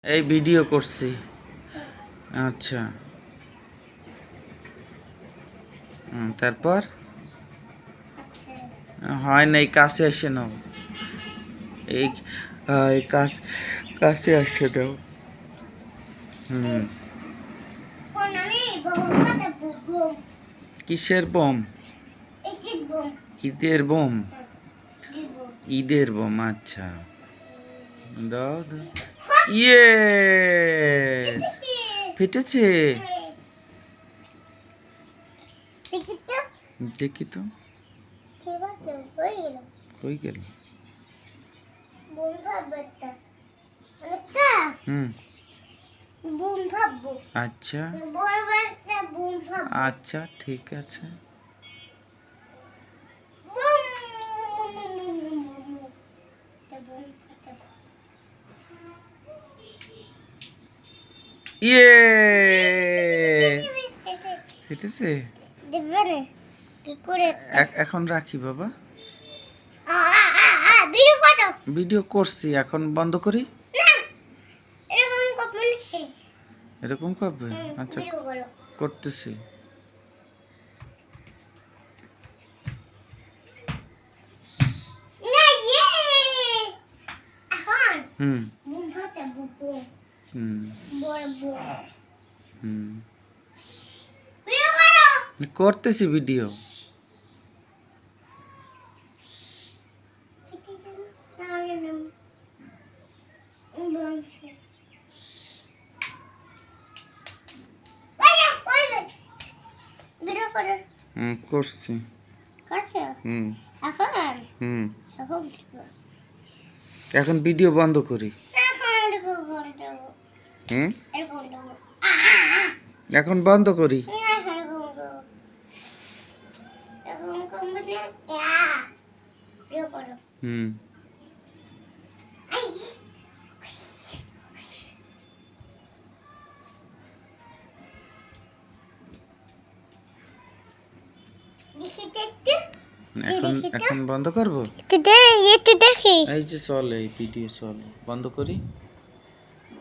এই ভিডিও করছি। আচ্ছা, তারপর হয় না, এই কাছে এসে নাও। এই এই কাছে আসে দাও। কিসের বোম? ঈদের বোম। ঈদের বোম, আচ্ছা দাও দাও। ইয়ে, ফেটেছে। দেখি তো কই গেল। আচ্ছা আচ্ছা, ঠিক আছে। ইয়ে, ফেটেছে। এখন রাখি বাবা, ভিডিও করছি, এখন বন্ধ করি। এরকম করবে? আচ্ছা করতেছি। করতেছি ভিডিও। করছি। এখন ভিডিও বন্ধ করি। এখন বন্ধ করি। এখন বন্ধ করবো। এই যে চলে, এই ভিডিও চলে, বন্ধ করি।